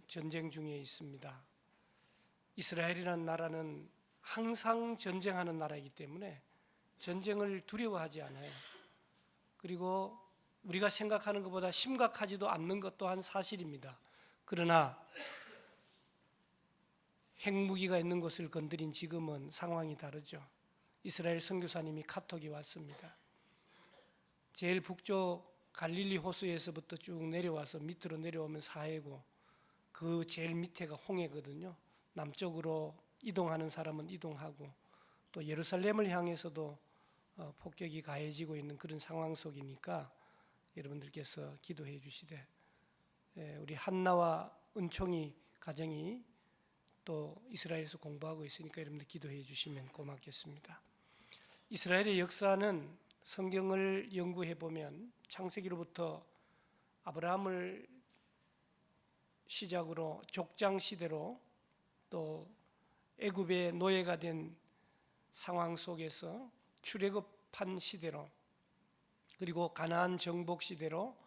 전쟁 중에 있습니다. 이스라엘이라는 나라는 항상 전쟁하는 나라이기 때문에 전쟁을 두려워하지 않아요. 그리고 우리가 생각하는 것보다 심각하지도 않는 것 또한 사실입니다. 그러나 핵무기가 있는 곳을 건드린 지금은 상황이 다르죠. 이스라엘 선교사님이 카톡이 왔습니다. 제일 북쪽 갈릴리 호수에서부터 쭉 내려와서 밑으로 내려오면 사해고 그 제일 밑에가 홍해거든요. 남쪽으로 이동하는 사람은 이동하고 또 예루살렘을 향해서도 폭격이 가해지고 있는 그런 상황 속이니까 여러분들께서 기도해 주시되 우리 한나와 은총이 가정이 또 이스라엘에서 공부하고 있으니까 여러분들 기도해 주시면 고맙겠습니다. 이스라엘의 역사는 성경을 연구해 보면 창세기로부터 아브라함을 시작으로 족장 시대로 또 애굽의 노예가 된 상황 속에서 출애굽한 시대로 그리고 가나안 정복 시대로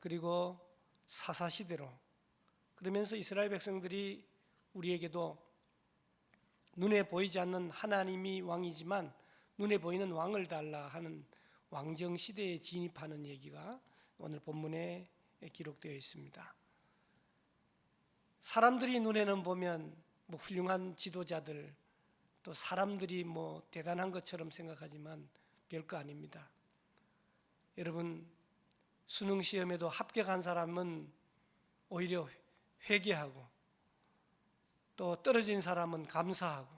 그리고 사사 시대로 그러면서 이스라엘 백성들이 우리에게도 눈에 보이지 않는 하나님이 왕이지만 눈에 보이는 왕을 달라 하는 왕정 시대에 진입하는 얘기가 오늘 본문에 기록되어 있습니다. 사람들이 눈에는 보면 훌륭한 지도자들 또 사람들이 대단한 것처럼 생각하지만 별거 아닙니다. 여러분 수능 시험에도 합격한 사람은 오히려 회개하고 또 떨어진 사람은 감사하고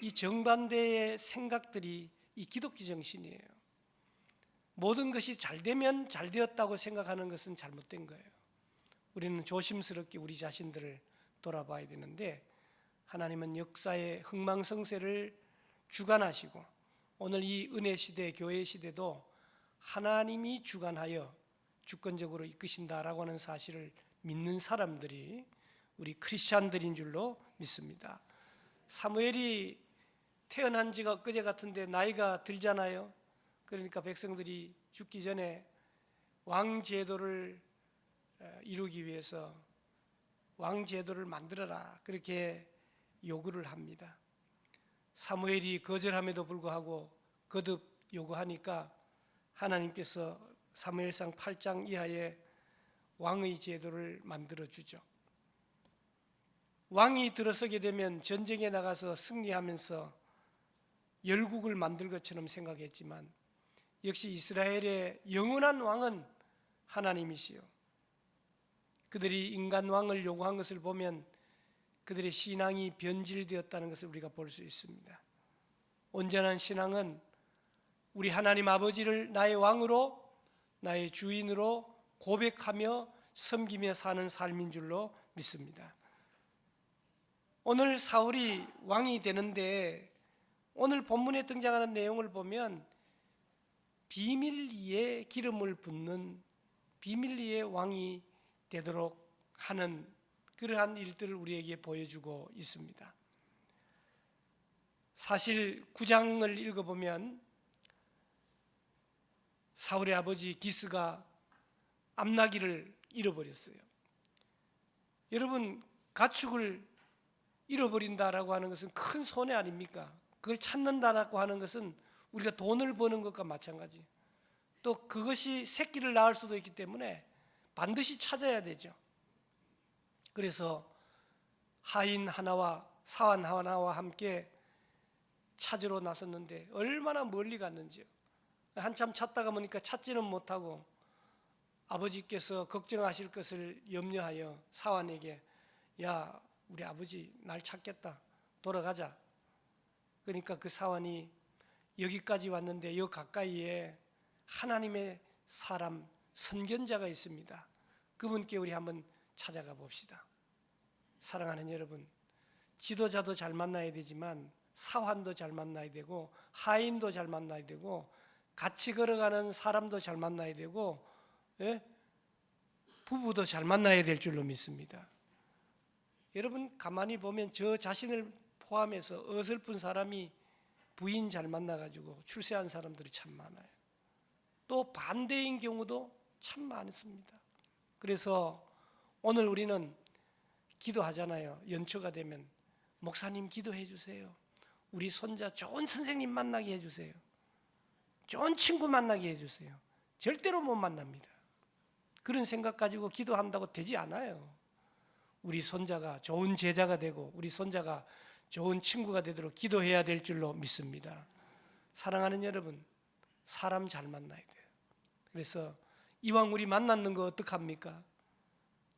이 정반대의 생각들이 이 기독교 정신이에요. 모든 것이 잘 되면 잘 되었다고 생각하는 것은 잘못된 거예요. 우리는 조심스럽게 우리 자신들을 돌아봐야 되는데 하나님은 역사의 흥망성쇠를 주관하시고 오늘 이 은혜 시대, 교회 시대도 하나님이 주관하여 주권적으로 이끄신다라고 하는 사실을 믿는 사람들이 우리 크리스찬들인 줄로 믿습니다. 사무엘이 태어난 지가 엊그제 같은데 나이가 들잖아요. 그러니까 백성들이 죽기 전에 왕제도를 이루기 위해서 왕제도를 만들어라 그렇게 요구를 합니다. 사무엘이 거절함에도 불구하고 거듭 요구하니까 하나님께서 사무엘상 8장 이하에 왕의 제도를 만들어 주죠. 왕이 들어서게 되면 전쟁에 나가서 승리하면서 열국을 만들 것처럼 생각했지만 역시 이스라엘의 영원한 왕은 하나님이시요. 그들이 인간 왕을 요구한 것을 보면 그들의 신앙이 변질되었다는 것을 우리가 볼 수 있습니다. 온전한 신앙은 우리 하나님 아버지를 나의 왕으로 나의 주인으로 고백하며 섬기며 사는 삶인 줄로 믿습니다. 오늘 사울이 왕이 되는데 오늘 본문에 등장하는 내용을 보면 비밀리에 기름을 붓는 비밀리에 왕이 되도록 하는 그러한 일들을 우리에게 보여주고 있습니다. 사실 9장을 읽어보면 사울의 아버지 기스가 암나기를 잃어버렸어요. 여러분 가축을 잃어버린다라고 하는 것은 큰 손해 아닙니까? 그걸 찾는다라고 하는 것은 우리가 돈을 버는 것과 마찬가지. 또 그것이 새끼를 낳을 수도 있기 때문에 반드시 찾아야 되죠. 그래서 하인 하나와 사환 하나와 함께 찾으러 나섰는데 얼마나 멀리 갔는지요. 한참 찾다가 보니까 찾지는 못하고 아버지께서 걱정하실 것을 염려하여 사환에게 야 우리 아버지 날 찾겠다 돌아가자. 그러니까 그 사환이 여기까지 왔는데 여 가까이에 하나님의 사람 선견자가 있습니다. 그분께 우리 한번 찾아가 봅시다. 사랑하는 여러분, 지도자도 잘 만나야 되지만 사환도 잘 만나야 되고 하인도 잘 만나야 되고 같이 걸어가는 사람도 잘 만나야 되고 부부도 잘 만나야 될 줄로 믿습니다. 여러분 가만히 보면 저 자신을 포함해서 어설픈 사람이 부인 잘 만나가지고 출세한 사람들이 참 많아요. 또 반대인 경우도 참 많습니다. 그래서 오늘 우리는 기도하잖아요. 연초가 되면 목사님 기도해 주세요. 우리 손자 좋은 선생님 만나게 해주세요. 좋은 친구 만나게 해주세요. 절대로 못 만납니다. 그런 생각 가지고 기도한다고 되지 않아요. 우리 손자가 좋은 제자가 되고 우리 손자가 좋은 친구가 되도록 기도해야 될 줄로 믿습니다. 사랑하는 여러분, 사람 잘 만나야 돼요. 그래서 이왕 우리 만났는 거 어떡합니까?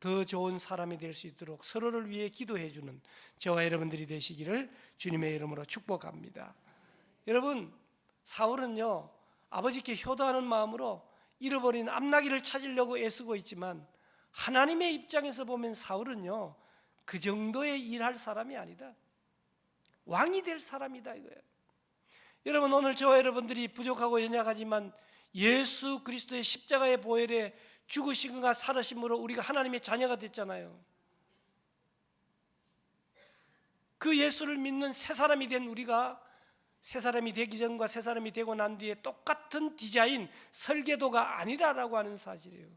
더 좋은 사람이 될 수 있도록 서로를 위해 기도해 주는 저와 여러분들이 되시기를 주님의 이름으로 축복합니다. 여러분, 사울은요, 아버지께 효도하는 마음으로 잃어버린 암나귀를 찾으려고 애쓰고 있지만 하나님의 입장에서 보면 사울은요, 그 정도의 일할 사람이 아니다. 왕이 될 사람이다 이거예요. 여러분, 오늘 저와 여러분들이 부족하고 연약하지만 예수 그리스도의 십자가의 보혈에 죽으심과 살으심으로 우리가 하나님의 자녀가 됐잖아요. 그 예수를 믿는 새 사람이 된 우리가 새 사람이 되기 전과 새 사람이 되고 난 뒤에 똑같은 디자인, 설계도가 아니라라고 하는 사실이에요.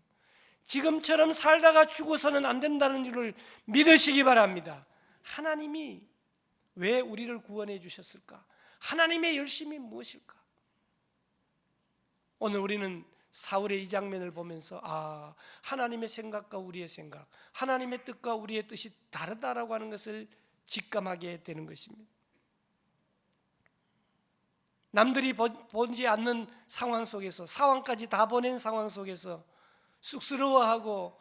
지금처럼 살다가 죽어서는 안 된다는 줄을 믿으시기 바랍니다. 하나님이 왜 우리를 구원해 주셨을까? 하나님의 열심이 무엇일까? 오늘 우리는 사울의 이 장면을 보면서 하나님의 생각과 우리의 생각, 하나님의 뜻과 우리의 뜻이 다르다라고 하는 것을 직감하게 되는 것입니다. 남들이 보지 않는 상황 속에서, 상황까지 다 보낸 상황 속에서 쑥스러워하고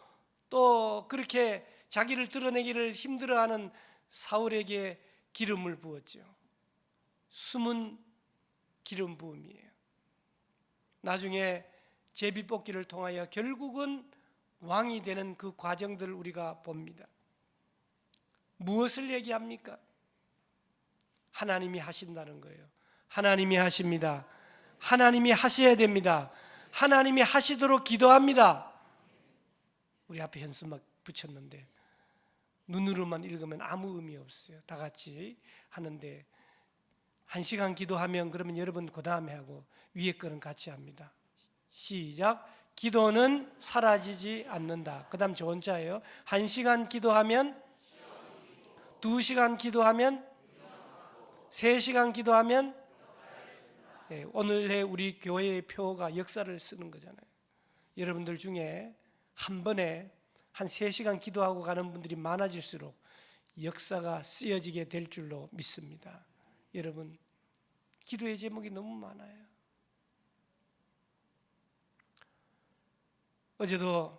또 그렇게 자기를 드러내기를 힘들어하는 사울에게 기름을 부었죠. 숨은 기름 부음이에요. 나중에 제비뽑기를 통하여 결국은 왕이 되는 그 과정들을 우리가 봅니다. 무엇을 얘기합니까? 하나님이 하신다는 거예요. 하나님이 하십니다. 하나님이 하셔야 됩니다. 하나님이 하시도록 기도합니다. 우리 앞에 현수막 붙였는데 눈으로만 읽으면 아무 의미 없어요. 다 같이 하는데 1시간 기도하면 그러면 여러분 그 다음에 하고 위에 거는 같이 합니다. 시작. 기도는 사라지지 않는다. 그 다음 저 혼자예요. 1시간 기도하면, 2시간 기도하면, 3시간 기도하면, 오늘의 우리 교회의 표가 역사를 쓰는 거잖아요. 여러분들 중에 한 번에 한 3시간 기도하고 가는 분들이 많아질수록 역사가 쓰여지게 될 줄로 믿습니다. 여러분, 기도의 제목이 너무 많아요. 어제도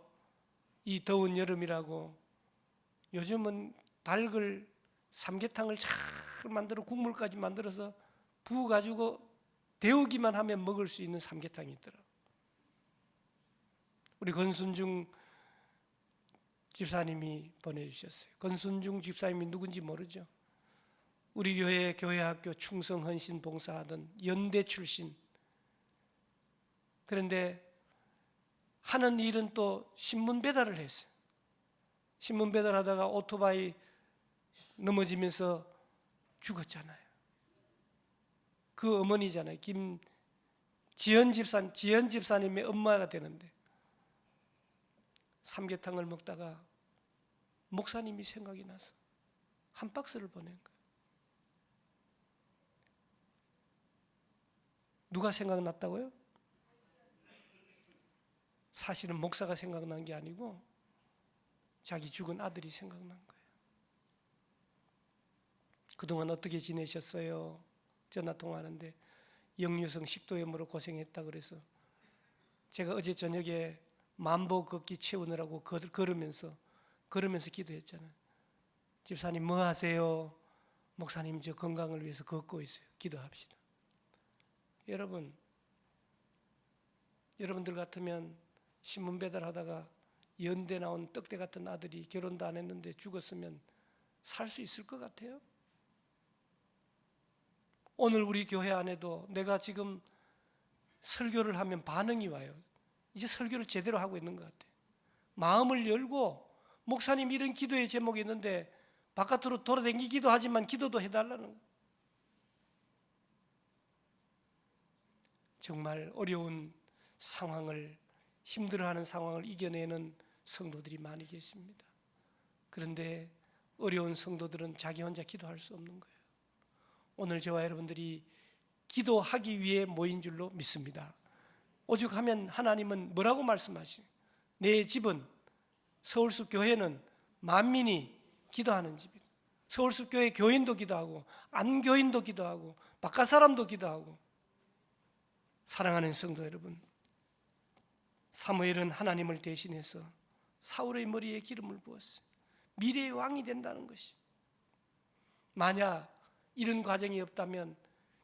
이 더운 여름이라고 요즘은 닭을 삼계탕을 잘 만들어 국물까지 만들어서 부어가지고 데우기만 하면 먹을 수 있는 삼계탕이 있더라. 우리 권순중 집사님이 보내주셨어요. 권순중 집사님이 누군지 모르죠. 우리 교회 교회학교 충성 헌신 봉사하던 연대 출신. 그런데 하는 일은 또 신문 배달을 했어요. 신문 배달하다가 오토바이 넘어지면서 죽었잖아요. 그 어머니잖아요. 지연 집사님의 엄마가 되는데 삼계탕을 먹다가 목사님이 생각이 나서 한 박스를 보낸 거예요. 누가 생각났다고요? 사실은 목사가 생각난 게 아니고 자기 죽은 아들이 생각난 거예요. 그동안 어떻게 지내셨어요? 전화 통화하는데 역류성 식도염으로 고생했다 그래서 제가 어제 저녁에 만보 걷기 채우느라고 걸으면서 기도했잖아요. 집사님 뭐 하세요? 목사님 저 건강을 위해서 걷고 있어요. 기도합시다. 여러분들 같으면 신문 배달하다가 연대 나온 떡대 같은 아들이 결혼도 안 했는데 죽었으면 살 수 있을 것 같아요? 오늘 우리 교회 안에도 내가 지금 설교를 하면 반응이 와요. 이제 설교를 제대로 하고 있는 것 같아요. 마음을 열고 목사님 이런 기도의 제목이 있는데 바깥으로 돌아다니기도 하지만 기도도 해달라는 거예요. 정말 어려운 상황을, 힘들어하는 상황을 이겨내는 성도들이 많이 계십니다. 그런데 어려운 성도들은 자기 혼자 기도할 수 없는 거예요. 오늘 저와 여러분들이 기도하기 위해 모인 줄로 믿습니다. 오죽하면 하나님은 뭐라고 말씀하시죠? 내 집은, 서울숲 교회는 만민이 기도하는 집이다. 서울숲 교회 교인도 기도하고 안교인도 기도하고 바깥 사람도 기도하고. 사랑하는 성도 여러분, 사무엘은 하나님을 대신해서 사울의 머리에 기름을 부었어요. 미래의 왕이 된다는 것이. 만약 이런 과정이 없다면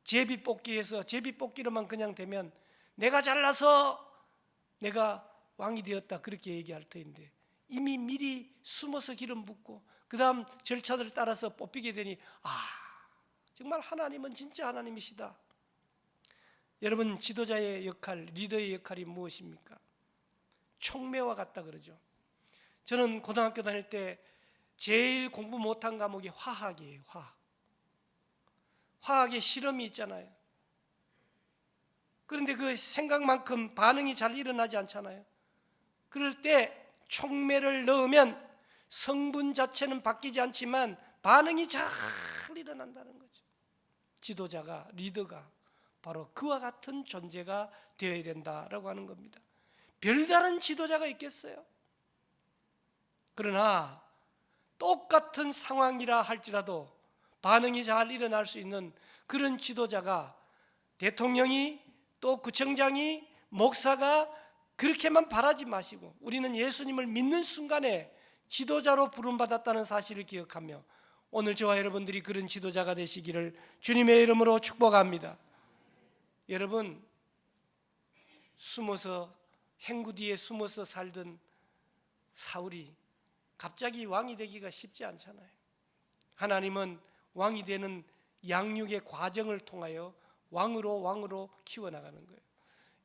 제비뽑기에서 제비뽑기로만 그냥 되면 내가 잘나서 내가 왕이 되었다 그렇게 얘기할 터인데, 이미 미리 숨어서 기름 붓고 그 다음 절차들을 따라서 뽑히게 되니 정말 하나님은 진짜 하나님이시다. 여러분, 지도자의 역할, 리더의 역할이 무엇입니까? 촉매와 같다 그러죠. 저는 고등학교 다닐 때 제일 공부 못한 과목이 화학이에요. 화학에 실험이 있잖아요. 그런데 그 생각만큼 반응이 잘 일어나지 않잖아요. 그럴 때 촉매를 넣으면 성분 자체는 바뀌지 않지만 반응이 잘 일어난다는 거죠. 지도자가, 리더가 바로 그와 같은 존재가 되어야 된다라고 하는 겁니다. 별다른 지도자가 있겠어요? 그러나 똑같은 상황이라 할지라도 반응이 잘 일어날 수 있는 그런 지도자가, 대통령이 또 구청장이 목사가 그렇게만 바라지 마시고 우리는 예수님을 믿는 순간에 지도자로 부름받았다는 사실을 기억하며 오늘 저와 여러분들이 그런 지도자가 되시기를 주님의 이름으로 축복합니다. 여러분, 행구 뒤에 숨어서 살던 사울이 갑자기 왕이 되기가 쉽지 않잖아요. 하나님은 왕이 되는 양육의 과정을 통하여 왕으로 키워나가는 거예요.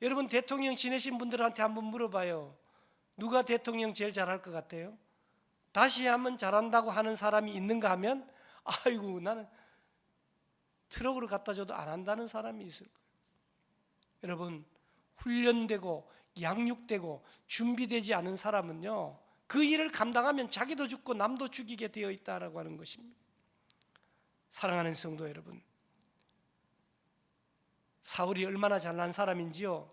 여러분, 대통령 지내신 분들한테 한번 물어봐요. 누가 대통령 제일 잘할 것 같아요? 다시 한번 잘한다고 하는 사람이 있는가 하면 아이고 나는 트럭으로 갖다 줘도 안 한다는 사람이 있을 거예요. 여러분, 훈련되고 양육되고 준비되지 않은 사람은요, 그 일을 감당하면 자기도 죽고 남도 죽이게 되어 있다라고 하는 것입니다. 사랑하는 성도 여러분, 사울이 얼마나 잘난 사람인지요,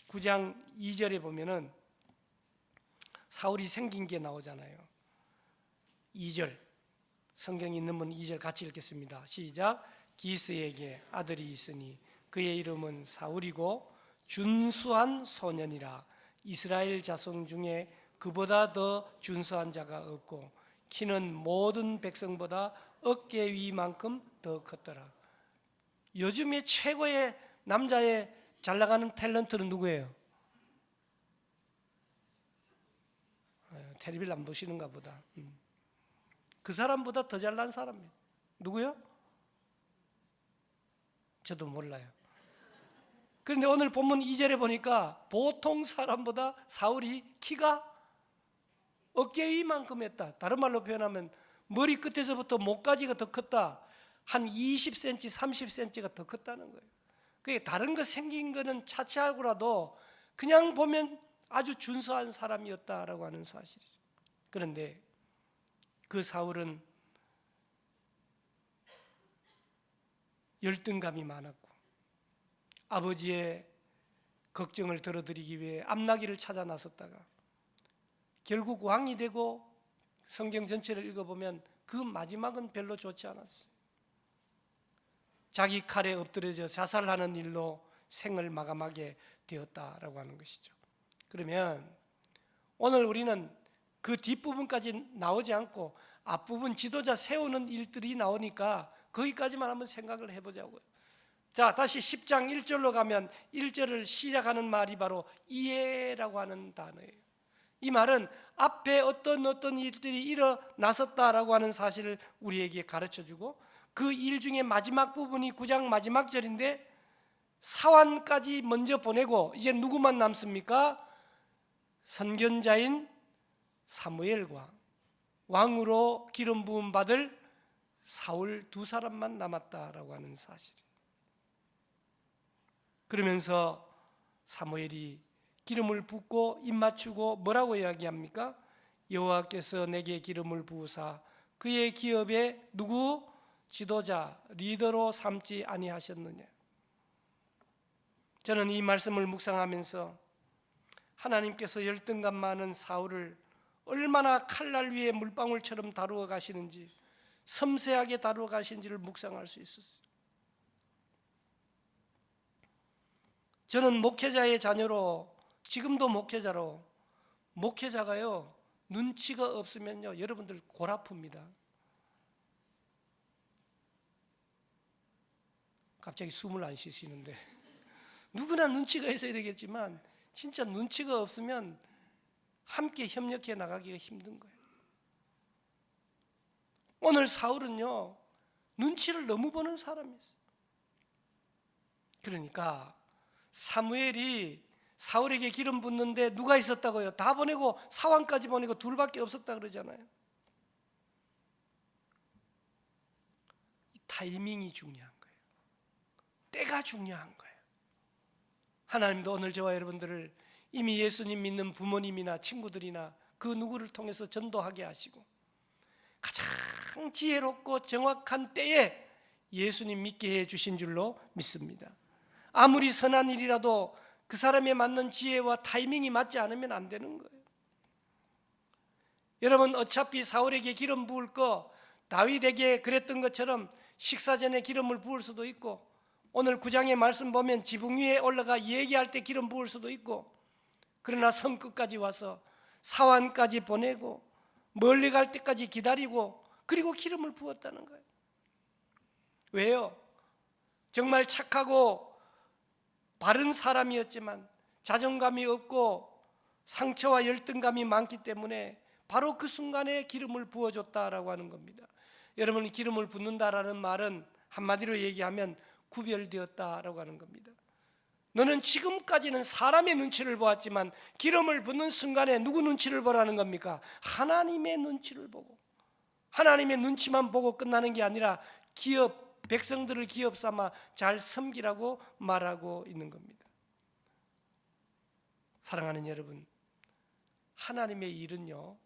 9장 2절에 보면은 사울이 생긴 게 나오잖아요. 2절, 성경에 있는 분 2절 같이 읽겠습니다. 시작. 기스에게 아들이 있으니 그의 이름은 사울이고 준수한 소년이라. 이스라엘 자손 중에 그보다 더 준수한 자가 없고 키는 모든 백성보다 어깨 위만큼 더 컸더라. 요즘에 최고의 남자의 잘 나가는 탤런트는 누구예요? 텔레비를 안 보시는가 보다. 그 사람보다 더 잘난 사람이에요. 누구요? 저도 몰라요. 그런데 오늘 본문 2절에 보니까 보통 사람보다 사울이 키가 어깨 위만큼 했다. 다른 말로 표현하면 머리 끝에서부터 목까지가 더 컸다. 한 20cm, 30cm가 더 컸다는 거예요. 그게 다른 거 생긴 거는 차치하고라도 그냥 보면 아주 준수한 사람이었다라고 하는 사실이죠. 그런데 그 사울은 열등감이 많았고 아버지의 걱정을 덜어드리기 위해 암나기를 찾아 나섰다가 결국 왕이 되고 성경 전체를 읽어보면 그 마지막은 별로 좋지 않았어요. 자기 칼에 엎드려져 자살하는 일로 생을 마감하게 되었다라고 하는 것이죠. 그러면 오늘 우리는 그 뒷부분까지 나오지 않고 앞부분 지도자 세우는 일들이 나오니까 거기까지만 한번 생각을 해보자고요. 자, 다시 10장 1절로 가면 1절을 시작하는 말이 바로 이해라고 하는 단어예요. 이 말은 앞에 어떤 일들이 일어났었다라고 하는 사실을 우리에게 가르쳐주고 그 일 중에 마지막 부분이 9장 마지막 절인데 사환까지 먼저 보내고 이제 누구만 남습니까? 선견자인 사무엘과 왕으로 기름 부음 받을 사울 두 사람만 남았다라고 하는 사실이에요. 그러면서 사무엘이 기름을 붓고 입 맞추고 뭐라고 이야기합니까? 여호와께서 내게 기름을 부으사 그의 기업에 누구? 지도자, 리더로 삼지 아니하셨느냐. 저는 이 말씀을 묵상하면서 하나님께서 열등감 많은 사울을 얼마나 칼날 위에 물방울처럼 다루어 가시는지, 섬세하게 다루어 가신지를 묵상할 수 있었어요. 저는 목회자의 자녀로, 지금도 목회자로, 목회자가요 눈치가 없으면요 여러분들 골 아픕니다. 갑자기 숨을 안 쉬시는데 누구나 눈치가 있어야 되겠지만 진짜 눈치가 없으면 함께 협력해 나가기가 힘든 거예요. 오늘 사울은요 눈치를 너무 보는 사람이었어요. 그러니까 사무엘이 사울에게 기름 붓는데 누가 있었다고요? 다 보내고 사환까지 보내고 둘밖에 없었다 그러잖아요. 타이밍이 중요한 거예요. 때가 중요한 거예요. 하나님도 오늘 저와 여러분들을 이미 예수님 믿는 부모님이나 친구들이나 그 누구를 통해서 전도하게 하시고 가장 지혜롭고 정확한 때에 예수님 믿게 해 주신 줄로 믿습니다. 아무리 선한 일이라도 그 사람에 맞는 지혜와 타이밍이 맞지 않으면 안 되는 거예요. 여러분, 어차피 사울에게 기름 부을 거 다윗에게 그랬던 것처럼 식사 전에 기름을 부을 수도 있고, 오늘 9장의 말씀 보면 지붕 위에 올라가 얘기할 때 기름 부을 수도 있고, 그러나 성 끝까지 와서 사환까지 보내고 멀리 갈 때까지 기다리고 그리고 기름을 부었다는 거예요. 왜요? 정말 착하고 바른 사람이었지만 자존감이 없고 상처와 열등감이 많기 때문에 바로 그 순간에 기름을 부어줬다라고 하는 겁니다. 여러분, 기름을 붓는다라는 말은 한마디로 얘기하면 구별되었다라고 하는 겁니다. 너는 지금까지는 사람의 눈치를 보았지만 기름을 붓는 순간에 누구 눈치를 보라는 겁니까? 하나님의 눈치를 보고, 하나님의 눈치만 보고 끝나는 게 아니라 백성들을 기업 삼아 잘 섬기라고 말하고 있는 겁니다. 사랑하는 여러분, 하나님의 일은요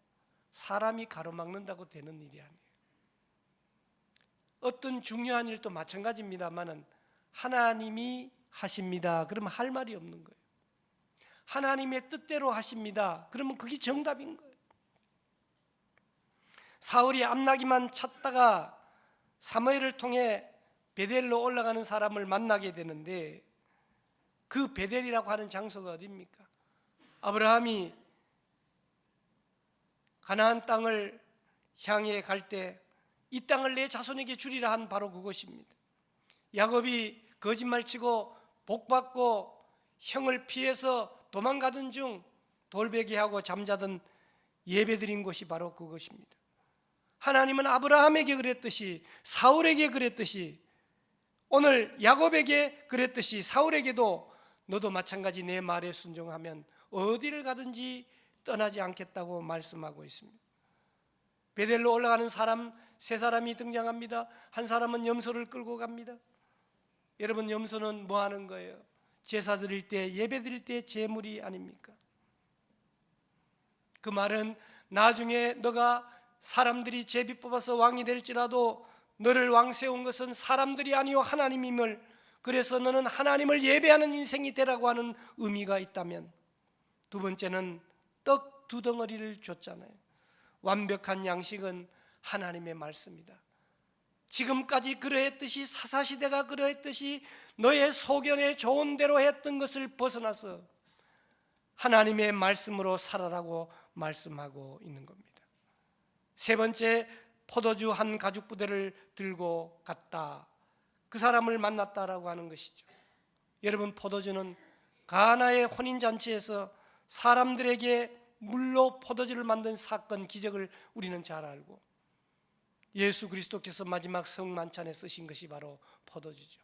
사람이 가로막는다고 되는 일이 아니에요. 어떤 중요한 일도 마찬가지입니다만은 하나님이 하십니다 그러면 할 말이 없는 거예요. 하나님의 뜻대로 하십니다 그러면 그게 정답인 거예요. 사울이 암나기만 찾다가 사무엘을 통해 베델로 올라가는 사람을 만나게 되는데, 그 베델이라고 하는 장소가 어디입니까? 아브라함이 가나안 땅을 향해 갈 때 이 땅을 내 자손에게 주리라 한 바로 그것입니다. 야곱이 거짓말치고 복받고 형을 피해서 도망가던 중 돌베개하고 잠자던 예배드린 곳이 바로 그것입니다. 하나님은 아브라함에게 그랬듯이, 사울에게 그랬듯이, 오늘 야곱에게 그랬듯이 사울에게도 너도 마찬가지 내 말에 순종하면 어디를 가든지 떠나지 않겠다고 말씀하고 있습니다. 베델로 올라가는 사람 세 사람이 등장합니다. 한 사람은 염소를 끌고 갑니다. 여러분, 염소는 뭐 하는 거예요? 제사 드릴 때, 예배 드릴 때 제물이 아닙니까? 그 말은 나중에 너가 사람들이 제비 뽑아서 왕이 될지라도 너를 왕 세운 것은 사람들이 아니요 하나님임을, 그래서 너는 하나님을 예배하는 인생이 되라고 하는 의미가 있다면, 두 번째는 떡 2덩어리를 줬잖아요. 완벽한 양식은 하나님의 말씀이다. 지금까지 그러했듯이, 사사시대가 그러했듯이 너의 소견에 좋은 대로 했던 것을 벗어나서 하나님의 말씀으로 살아라고 말씀하고 있는 겁니다. 세 번째, 포도주 한 가죽 부대를 들고 갔다. 그 사람을 만났다라고 하는 것이죠. 여러분, 포도주는 가나의 혼인잔치에서 사람들에게 물로 포도주를 만든 사건, 기적을 우리는 잘 알고, 예수 그리스도께서 마지막 성만찬에 쓰신 것이 바로 포도주죠.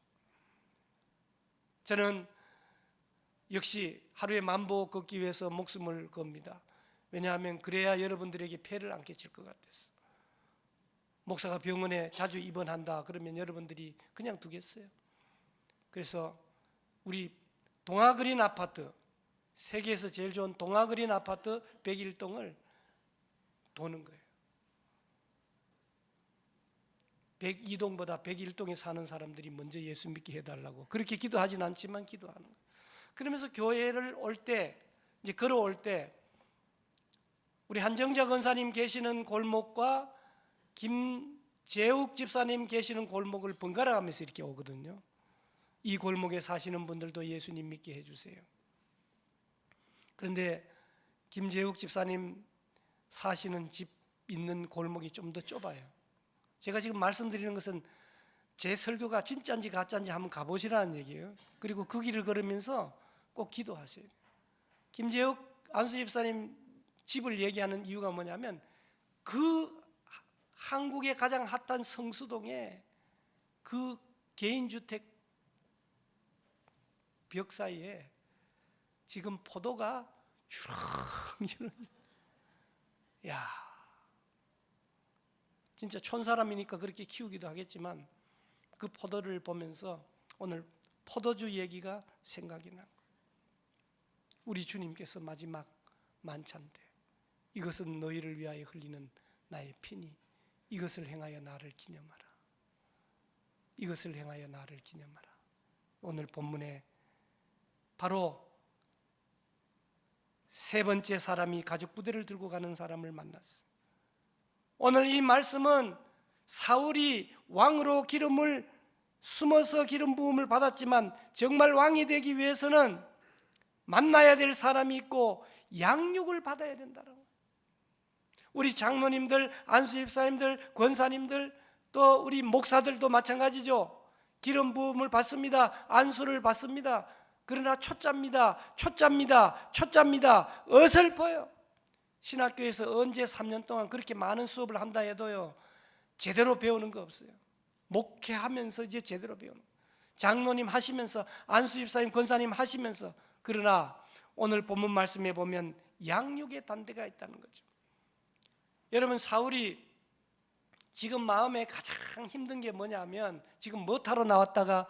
저는 역시 하루에 10,000보 걷기 위해서 목숨을 겁니다. 왜냐하면 그래야 여러분들에게 폐를 안 끼칠 것 같아서. 목사가 병원에 자주 입원한다 그러면 여러분들이 그냥 두겠어요? 그래서 우리 동아그린 아파트, 세계에서 제일 좋은 동아그린 아파트 101동을 도는 거예요. 102동보다 101동에 사는 사람들이 먼저 예수 믿게 해달라고 그렇게 기도하진 않지만 기도하는 거예요. 그러면서 교회를 올 때, 이제 걸어올 때 우리 한정자 권사님 계시는 골목과 김재욱 집사님 계시는 골목을 번갈아 가면서 이렇게 오거든요. 이 골목에 사시는 분들도 예수님 믿게 해주세요. 그런데 김재욱 집사님 사시는 집 있는 골목이 좀 더 좁아요. 제가 지금 말씀드리는 것은 제 설교가 진짜인지 가짜인지 한번 가보시라는 얘기예요. 그리고 그 길을 걸으면서 꼭 기도하셔야 돼요. 김재욱 안수 집사님 집을 얘기하는 이유가 뭐냐면 그 한국의 가장 핫한 성수동에 그 개인주택 벽 사이에 지금 포도가 주렁주렁. 야, 진짜 촌사람이니까 그렇게 키우기도 하겠지만 그 포도를 보면서 오늘 포도주 얘기가 생각이 난 거예요. 우리 주님께서 마지막 만찬 때 이것은 너희를 위하여 흘리는 나의 피니 이것을 행하여 나를 기념하라. 이것을 행하여 나를 기념하라. 오늘 본문에 바로 세 번째 사람이 가죽 부대를 들고 가는 사람을 만났어. 오늘 이 말씀은 사울이 왕으로 기름을 숨어서 기름 부음을 받았지만 정말 왕이 되기 위해서는 만나야 될 사람이 있고 양육을 받아야 된다라고. 우리 장로님들, 안수집사님들, 권사님들 또 우리 목사들도 마찬가지죠. 기름 부음을 받습니다. 안수를 받습니다. 그러나 초짜입니다. 어설퍼요. 신학교에서 언제 3년 동안 그렇게 많은 수업을 한다 해도요 제대로 배우는 거 없어요. 목회하면서 이제 제대로 배우는 거예요. 장로님 하시면서 안수집사님 권사님 하시면서. 그러나 오늘 본문 말씀에 보면 양육의 단대가 있다는 거죠. 여러분 사울이 지금 마음에 가장 힘든 게 뭐냐면 지금 뭐 타러 나왔다가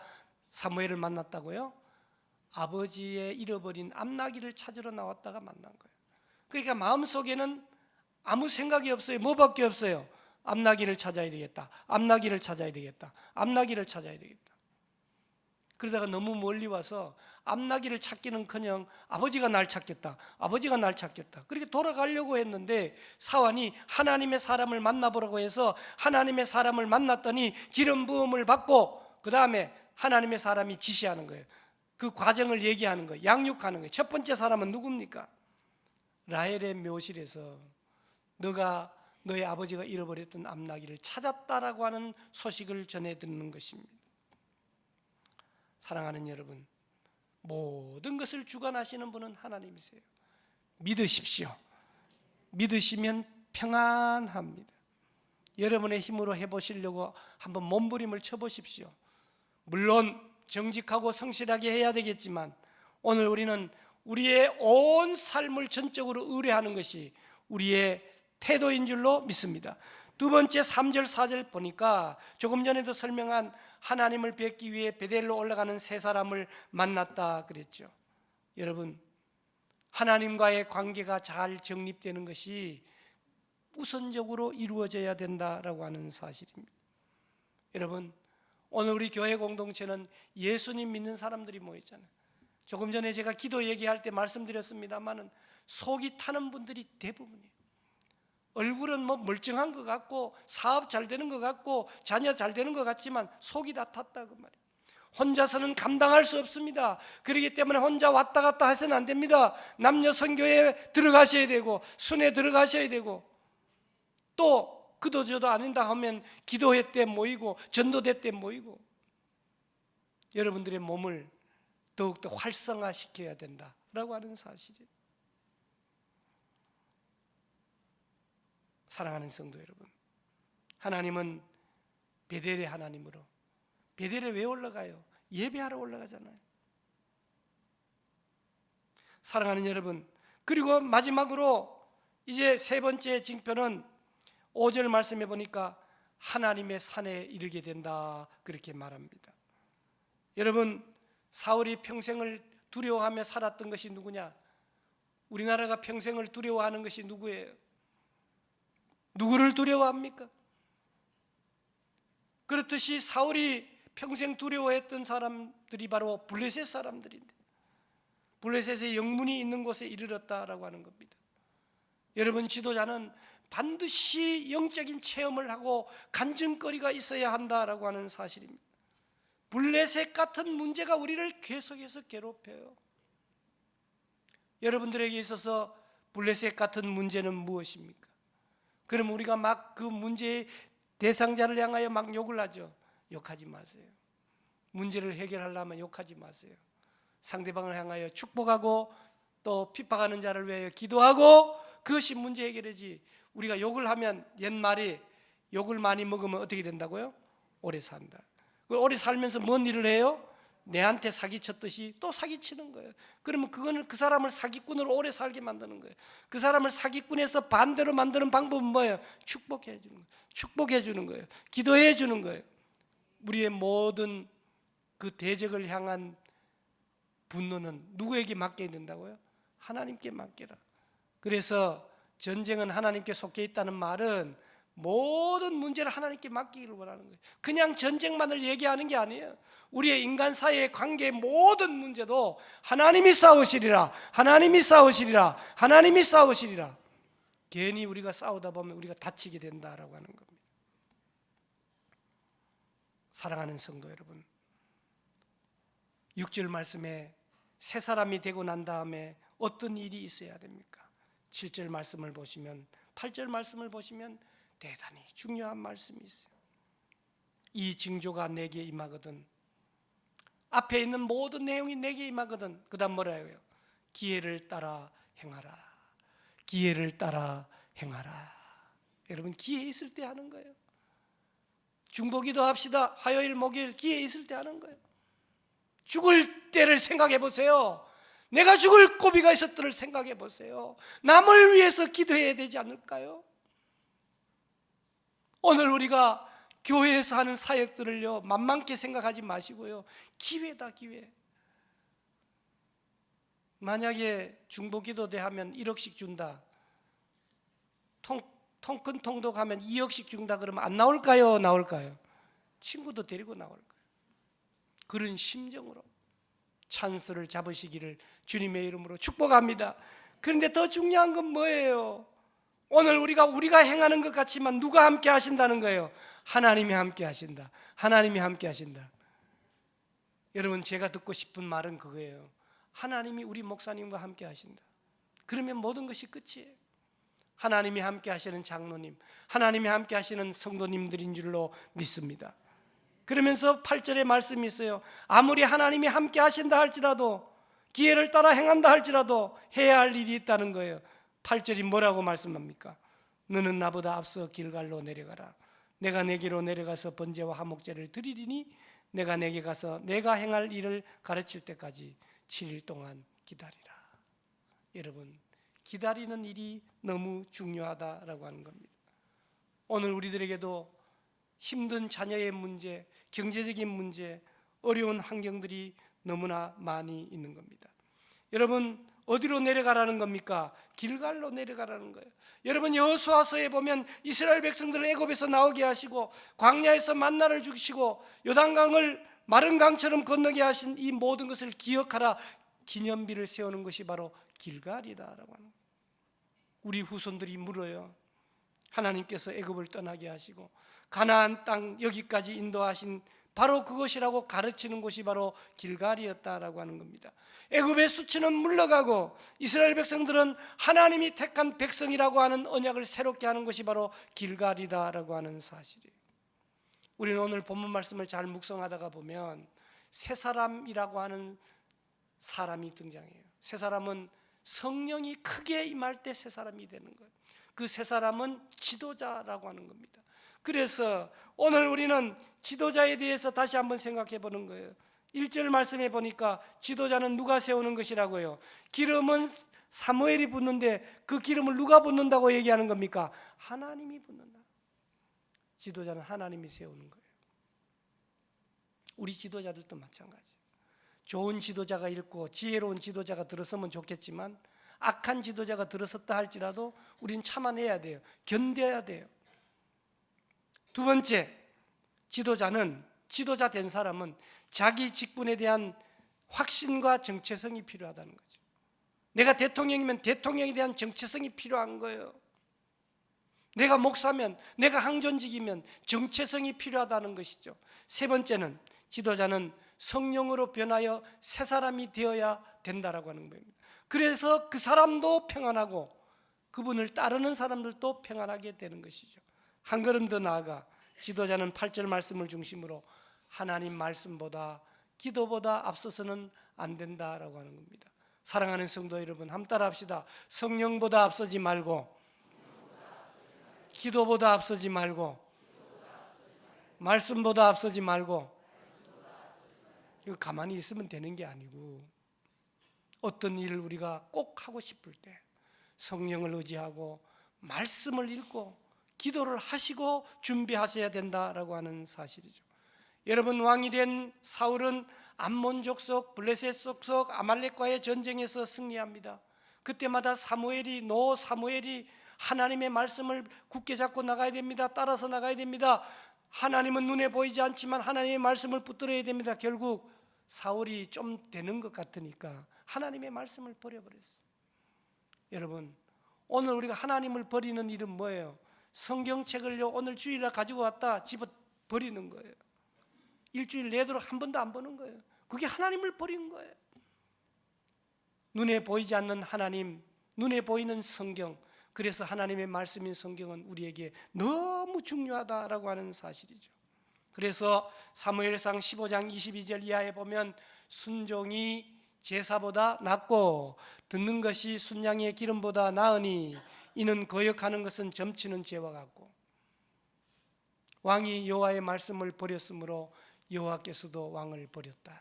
사무엘을 만났다고요? 아버지의 잃어버린 암나기를 찾으러 나왔다가 만난 거예요. 그러니까 마음속에는 아무 생각이 없어요. 뭐밖에 없어요? 암나기를 찾아야 되겠다. 암나기를 찾아야 되겠다. 암나기를 찾아야 되겠다. 그러다가 너무 멀리 와서 암나기를 찾기는커녕 아버지가 날 찾겠다. 아버지가 날 찾겠다. 그렇게 돌아가려고 했는데 사환이 하나님의 사람을 만나보라고 해서 하나님의 사람을 만났더니 기름 부음을 받고 그 다음에 하나님의 사람이 지시하는 거예요. 그 과정을 얘기하는 거예요. 양육하는 거예요. 첫 번째 사람은 누굽니까? 라헬의 묘실에서 너가 너의 아버지가 잃어버렸던 암나기를 찾았다라고 하는 소식을 전해 듣는 것입니다. 사랑하는 여러분, 모든 것을 주관하시는 분은 하나님이세요. 믿으십시오. 믿으시면 평안합니다. 여러분의 힘으로 해보시려고 한번 몸부림을 쳐보십시오. 물론 정직하고 성실하게 해야 되겠지만 오늘 우리는 우리의 온 삶을 전적으로 의뢰하는 것이 우리의 태도인 줄로 믿습니다. 두 번째 3절 4절 보니까 조금 전에도 설명한 하나님을 뵙기 위해 베델로 올라가는 세 사람을 만났다 그랬죠. 여러분, 하나님과의 관계가 잘 정립되는 것이 우선적으로 이루어져야 된다라고 하는 사실입니다. 여러분, 오늘 우리 교회 공동체는 예수님 믿는 사람들이 모였잖아요. 조금 전에 제가 기도 얘기할 때 말씀드렸습니다만은 속이 타는 분들이 대부분이에요. 얼굴은 뭐 멀쩡한 것 같고 사업 잘 되는 것 같고 자녀 잘 되는 것 같지만 속이 다 탔다고 말이에요. 혼자서는 감당할 수 없습니다. 그렇기 때문에 혼자 왔다 갔다 해서는 안 됩니다. 남녀 선교에 들어가셔야 되고 순회 들어가셔야 되고 또 그도 저도 아닌다 하면 기도회 때 모이고 전도대 때 모이고 여러분들의 몸을 더욱더 활성화시켜야 된다라고 하는 사실이에요. 사랑하는 성도 여러분, 하나님은 베델의 하나님으로 베델에 왜 올라가요? 예배하러 올라가잖아요. 사랑하는 여러분, 그리고 마지막으로 이제 세 번째 징표는 5절 말씀해 보니까 하나님의 산에 이르게 된다 그렇게 말합니다. 여러분, 사울이 평생을 두려워하며 살았던 것이 누구냐? 우리나라가 평생을 두려워하는 것이 누구예요? 누구를 두려워합니까? 그렇듯이 사울이 평생 두려워했던 사람들이 바로 블레셋 사람들인데 블레셋의 영문이 있는 곳에 이르렀다라고 하는 겁니다. 여러분, 지도자는 반드시 영적인 체험을 하고 간증거리가 있어야 한다라고 하는 사실입니다. 블레셋 같은 문제가 우리를 계속해서 괴롭혀요. 여러분들에게 있어서 블레셋 같은 문제는 무엇입니까? 그럼 우리가 막 그 문제의 대상자를 향하여 막 욕을 하죠. 욕하지 마세요. 문제를 해결하려면 욕하지 마세요. 상대방을 향하여 축복하고 또 핍박하는 자를 위하여 기도하고 그것이 문제 해결이지. 우리가 욕을 하면 옛말이 욕을 많이 먹으면 어떻게 된다고요? 오래 산다. 오래 살면서 뭔 일을 해요? 내한테 사기쳤듯이 또 사기치는 거예요. 그러면 그거는 그 사람을 사기꾼으로 오래 살게 만드는 거예요. 그 사람을 사기꾼에서 반대로 만드는 방법은 뭐예요? 축복해 주는 거예요. 축복해 주는 거예요. 기도해 주는 거예요. 우리의 모든 그 대적을 향한 분노는 누구에게 맡겨야 된다고요? 하나님께 맡겨라. 그래서 전쟁은 하나님께 속해 있다는 말은 모든 문제를 하나님께 맡기기를 원하는 거예요. 그냥 전쟁만을 얘기하는 게 아니에요. 우리의 인간 사이의 관계의 모든 문제도 하나님이 싸우시리라, 하나님이 싸우시리라, 하나님이 싸우시리라. 괜히 우리가 싸우다 보면 우리가 다치게 된다라고 하는 겁니다. 사랑하는 성도 여러분, 6절 말씀에 새 사람이 되고 난 다음에 어떤 일이 있어야 됩니까? 7절 말씀을 보시면, 8절 말씀을 보시면 대단히 중요한 말씀이 있어요. 이 징조가 내게 임하거든. 앞에 있는 모든 내용이 내게 임하거든. 그 다음 뭐라 해요? 기회를 따라 행하라. 기회를 따라 행하라. 여러분, 기회 있을 때 하는 거예요. 중보기도 합시다. 화요일 목요일 기회 있을 때 하는 거예요. 죽을 때를 생각해 보세요. 내가 죽을 고비가 있었더를 생각해 보세요. 남을 위해서 기도해야 되지 않을까요? 오늘 우리가 교회에서 하는 사역들을요, 만만케 생각하지 마시고요. 기회다, 기회. 만약에 중보기도대 하면 1억씩 준다. 큰 통독 하면 2억씩 준다 그러면 안 나올까요? 나올까요? 친구도 데리고 나올 거예요. 그런 심정으로 찬스를 잡으시기를 주님의 이름으로 축복합니다. 그런데 더 중요한 건 뭐예요? 오늘 우리가 행하는 것 같지만 누가 함께 하신다는 거예요? 하나님이 함께 하신다. 하나님이 함께 하신다. 여러분, 제가 듣고 싶은 말은 그거예요. 하나님이 우리 목사님과 함께 하신다. 그러면 모든 것이 끝이에요. 하나님이 함께 하시는 장로님, 하나님이 함께 하시는 성도님들인 줄로 믿습니다. 그러면서 8절에 말씀이 있어요. 아무리 하나님이 함께 하신다 할지라도, 기회를 따라 행한다 할지라도 해야 할 일이 있다는 거예요. 8절이 뭐라고 말씀합니까? 너는 나보다 앞서 길갈로 내려가라. 내가 내게로 내려가서 번제와 화목제를 드리리니 내가 내게 가서 내가 행할 일을 가르칠 때까지 7일 동안 기다리라. 여러분, 기다리는 일이 너무 중요하다라고 하는 겁니다. 오늘 우리들에게도 힘든 자녀의 문제, 경제적인 문제, 어려운 환경들이 너무나 많이 있는 겁니다. 여러분, 어디로 내려가라는 겁니까? 길갈로 내려가라는 거예요. 여러분, 여호수아서에 보면 이스라엘 백성들을 애굽에서 나오게 하시고 광야에서 만나를 주시고 요단강을 마른 강처럼 건너게 하신 이 모든 것을 기억하라, 기념비를 세우는 것이 바로 길갈이다라고 하는 거예요. 우리 후손들이 물어요. 하나님께서 애굽을 떠나게 하시고 가나안 땅 여기까지 인도하신 바로 그것이라고 가르치는 곳이 바로 길갈이었다라고 하는 겁니다. 애굽의 수치는 물러가고 이스라엘 백성들은 하나님이 택한 백성이라고 하는 언약을 새롭게 하는 것이 바로 길갈이다라고 하는 사실이에요. 우리는 오늘 본문 말씀을 잘 묵상하다가 보면 새 사람이라고 하는 사람이 등장해요. 새 사람은 성령이 크게 임할 때 새 사람이 되는 거예요. 그 새 사람은 지도자라고 하는 겁니다. 그래서 오늘 우리는 지도자에 대해서 다시 한번 생각해 보는 거예요. 1절 말씀해 보니까 지도자는 누가 세우는 것이라고요? 기름은 사무엘이 붓는데 그 기름을 누가 붓는다고 얘기하는 겁니까? 하나님이 붓는다. 지도자는 하나님이 세우는 거예요. 우리 지도자들도 마찬가지예요. 좋은 지도자가 있고 지혜로운 지도자가 들어서면 좋겠지만 악한 지도자가 들어섰다 할지라도 우리는 참아내야 돼요. 견뎌야 돼요. 두 번째, 지도자 된 사람은 자기 직분에 대한 확신과 정체성이 필요하다는 거죠. 내가 대통령이면 대통령에 대한 정체성이 필요한 거예요. 내가 목사면, 내가 항존직이면 정체성이 필요하다는 것이죠. 세 번째는, 지도자는 성령으로 변하여 새 사람이 되어야 된다라고 하는 겁니다. 그래서 그 사람도 평안하고 그분을 따르는 사람들도 평안하게 되는 것이죠. 한 걸음 더 나아가 지도자는 8절 말씀을 중심으로 하나님 말씀보다 기도보다 앞서서는 안 된다라고 하는 겁니다. 사랑하는 성도 여러분, 한번 따라합시다. 성령보다 앞서지 말고, 기도보다 앞서지 말고, 말씀보다 앞서지 말고. 이거 가만히 있으면 되는 게 아니고, 어떤 일을 우리가 꼭 하고 싶을 때 성령을 의지하고 말씀을 읽고 기도를 하시고 준비하셔야 된다라고 하는 사실이죠. 여러분, 왕이 된 사울은 암몬 족속, 블레셋 족속 아말렉과의 전쟁에서 승리합니다. 그때마다 사무엘이 하나님의 말씀을 굳게 잡고 나가야 됩니다. 따라서 나가야 됩니다. 하나님은 눈에 보이지 않지만 하나님의 말씀을 붙들어야 됩니다. 결국 사울이 좀 되는 것 같으니까 하나님의 말씀을 버려버렸어요. 여러분, 오늘 우리가 하나님을 버리는 일은 뭐예요? 성경책을요, 오늘 주일날 가지고 왔다 집어 버리는 거예요. 일주일 내도록 한 번도 안 보는 거예요. 그게 하나님을 버린 거예요. 눈에 보이지 않는 하나님, 눈에 보이는 성경, 그래서 하나님의 말씀인 성경은 우리에게 너무 중요하다라고 하는 사실이죠. 그래서 사무엘상 15장 22절 이하에 보면 순종이 제사보다 낫고 듣는 것이 순양의 기름보다 나으니 이는 거역하는 것은 점치는 죄와 같고, 왕이 여호와의 말씀을 버렸으므로 여호와께서도 왕을 버렸다.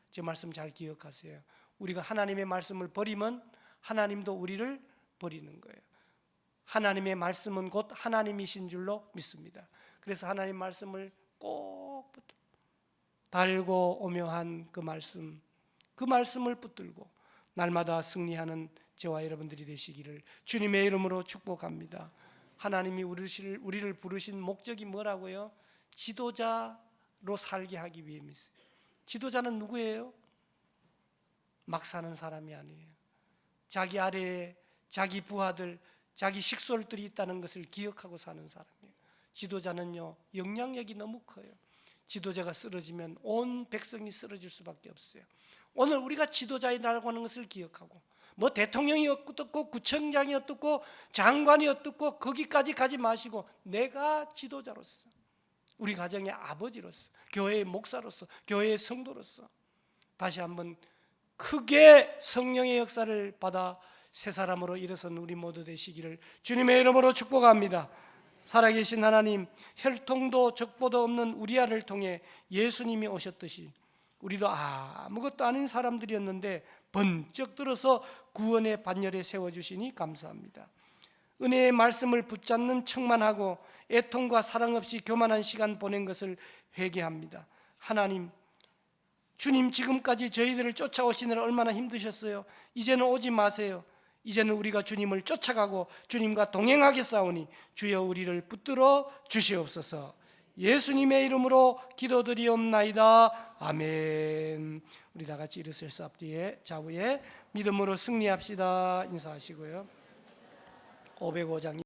제 말씀 잘 기억하세요. 우리가 하나님의 말씀을 버리면 하나님도 우리를 버리는 거예요. 하나님의 말씀은 곧 하나님이신 줄로 믿습니다. 그래서 하나님 말씀을 꼭 달고 오묘한 그 말씀을 붙들고 날마다 승리하는 저와 여러분들이 되시기를 주님의 이름으로 축복합니다. 하나님이 우리를 부르신 목적이 뭐라고요? 지도자로 살게 하기 위함이세요. 지도자는 누구예요? 막 사는 사람이 아니에요. 자기 아래에 자기 부하들, 자기 식솔들이 있다는 것을 기억하고 사는 사람이에요. 지도자는요, 영향력이 너무 커요. 지도자가 쓰러지면 온 백성이 쓰러질 수밖에 없어요. 오늘 우리가 지도자이라고 하는 것을 기억하고, 뭐 대통령이 어떻고 구청장이 어떻고 장관이 어떻고 거기까지 가지 마시고, 내가 지도자로서, 우리 가정의 아버지로서, 교회의 목사로서, 교회의 성도로서 다시 한번 크게 성령의 역사를 받아 새 사람으로 일어선 우리 모두 되시기를 주님의 이름으로 축복합니다. 살아계신 하나님, 혈통도 적보도 없는 우리아를 통해 예수님이 오셨듯이 우리도 아무것도 아닌 사람들이었는데 번쩍 들어서 구원의 반열에 세워주시니 감사합니다. 은혜의 말씀을 붙잡는 척만 하고 애통과 사랑 없이 교만한 시간 보낸 것을 회개합니다. 하나님, 주님 지금까지 저희들을 쫓아오시느라 얼마나 힘드셨어요. 이제는 오지 마세요. 이제는 우리가 주님을 쫓아가고 주님과 동행하겠사오니 주여 우리를 붙들어 주시옵소서. 예수님의 이름으로 기도드리옵나이다. 아멘. 우리 다 같이 일어서서 앞뒤에 좌우에 믿음으로 승리합시다. 인사하시고요. 505장